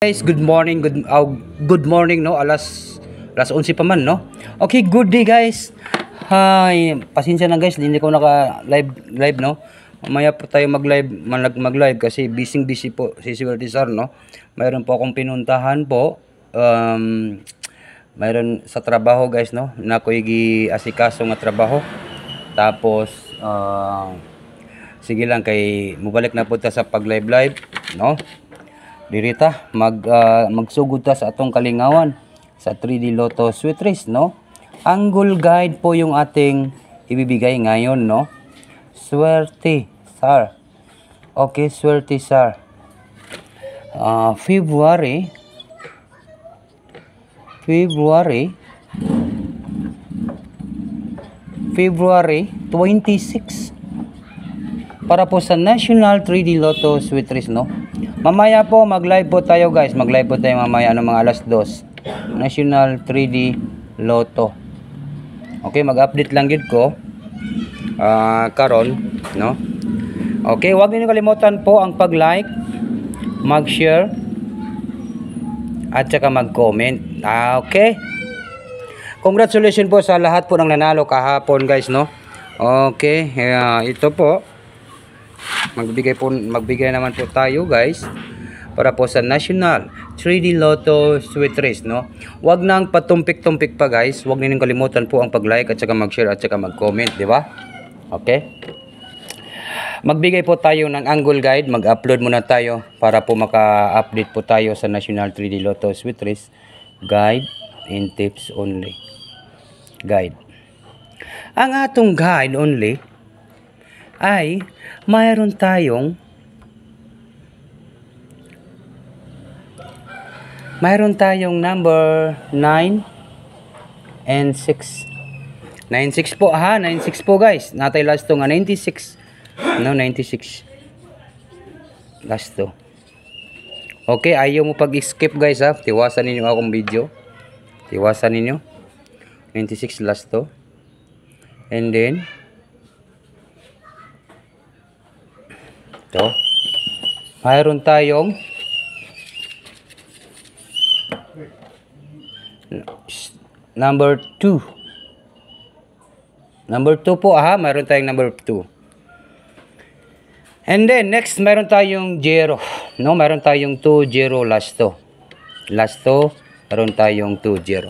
Guys, good morning no. Alas 11 pa man no. Okay, good day guys. Hi, pasensya na guys, hindi ko naka-live no. Mamaya po tayo mag-live kasi busy po si Sir no. Mayroon po akong pinuntahan po. Mayroon sa trabaho guys no. Na ko asikaso nga trabaho. Tapos sige lang kay mubalik na po ta sa pag-live no. Dirita magsugod ta sa atong kalingawan sa 3D Lotto Sweet Race no. Angle guide po yung ating ibibigay ngayon no. Swerte sir. Okay, swerte sir. February 26 para po sa National 3D Lotto Sweet Race no. Mamaya po mag-live po tayo guys. Mag-live po tayo mamaya mga alas 2. National 3D Lotto. Okay, mag-update lang gid ko karon no. Okay, huwag niyo kalimutan po ang pag-like, mag-share at saka mag-comment. Okay. Congratulations po sa lahat po ng nanalo kahapon guys no. Okay, ito po magbigay naman po tayo guys para po sa National 3D Lotto Sweet Race no. Huwag nang patumpik-tumpik pa guys. Huwag ninyong kalimutan po ang pag-like at saka mag-share at saka mag-comment, di ba? Okay? Magbigay po tayo ng angle guide, mag-upload muna tayo para po maka-update po tayo sa National 3D Lotto Sweet Race guide and tips only. Guide. Ang atong guide only ay mayroon tayong number 9 and 6. 96 po ha, 96 po guys. Natay last to nga 96. No, 96. Last to. Okay, ayaw mo pag-skip guys ha. Tiwasan ninyo akong video. Tiwasan ninyo. 96 last to. And then ito. Mayroon tayong number 2. Number 2 po ha. Mayroon tayong number 2. And then next mayroon tayong 0. No, mayroon tayong 2-0 last to. Last to, mayroon tayong 2-0.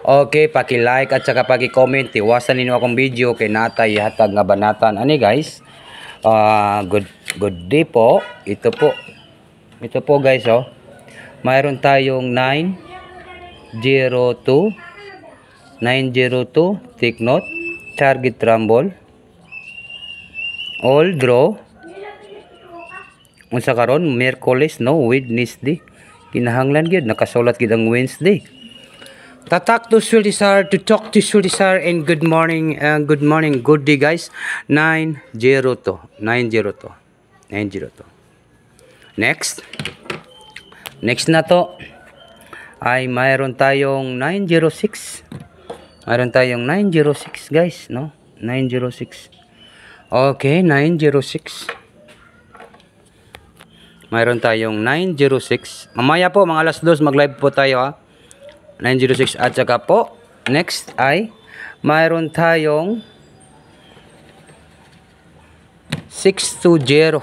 Okay, paki-like at saka paki-comment. Iwasan niyo akong video kay natay hatag nga banatan ani guys. Good day po. Ito po guys oh. Mayroon tayong 902 take note, target rumble, all draw. Unsa karon Miyerkules no, Wednesday. Kinahanglan gyud nakasulat gid ang Wednesday. Tatak to Sulisar to talk to Sulisar and good morning, good day guys. 902. Next na to ay mayroon tayong 906. Mayroon tayong 906 guys no, 906. Okay, 906. Mayroon tayong 906. Mamaya po mga alas 2 mag-live po tayo ha. 906 at saka po next ay mayroon tayong 620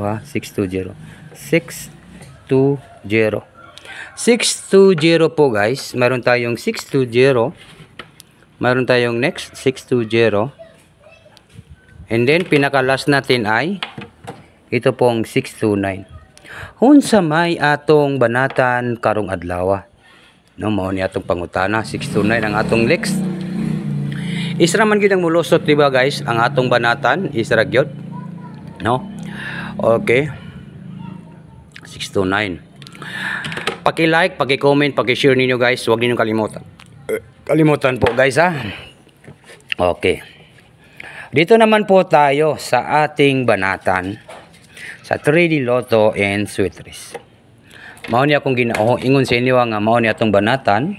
ha, 620 po guys. Mayroon tayong 620. Mayroon tayong next 620. And then pinaka last natin ay ito pong 629. Unsa may atong banatan karong adlaw no, mao ni atong pangutana 629 ang atong next. Isra man gyud ang mulusot diba guys ang atong banatan, isra gyud no. Okay, 629. Paki-like, paki-comment, paki-share ninyo guys. Huwag ninyong kalimutan po guys ha. Okay, dito naman po tayo sa ating banatan sa 3D Lotto and Sweet Race. Mao ni akong ingon sa inyo nga mao ni atong banatan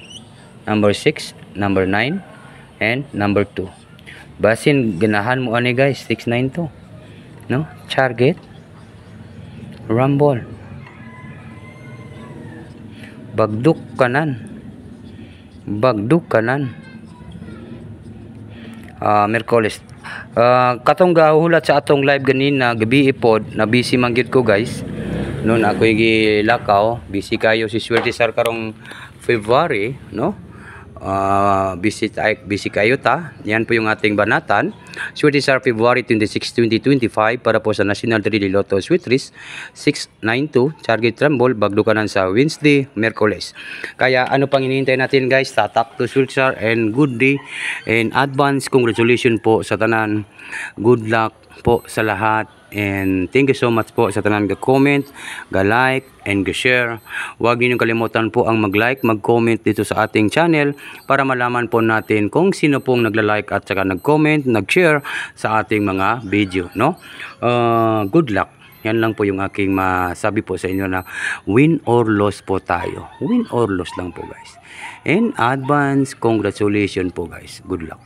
number 6, number 9 and number 2. Basin ganahan mo ani guys 692 no, target rumble Bagduk kanan. Bagduk kanan. Merkoles. Katong gahulat sa atong live ganina gabi ipod na busy man gyud ko guys. Noon ako gilakaw, busy kayo si Swerte Sar karong February, no? Busy kayo ta. Yan po yung ating banatan. Swerte Sar February 26, 2025 para po sa National 3D Lotto Sweet Race 692 Target Trumble bagdukanan sa Wednesday, Merkoles. Kaya ano pang hinihintay natin guys? Tatak to Swerte Sar and good day and advance congratulations po sa tanan. Good luck po sa lahat. And thank you so much po sa tanan ga-comment, ga-like, and ga-share. Huwag niyo kalimutan po ang mag-like, mag-comment dito sa ating channel para malaman po natin kung sino pong nagla-like at saka nag-comment, nag-share sa ating mga video, no? Good luck. Yan lang po yung aking masabi po sa inyo na win or loss po tayo. Win or loss lang po guys. And advance congratulations po guys. Good luck.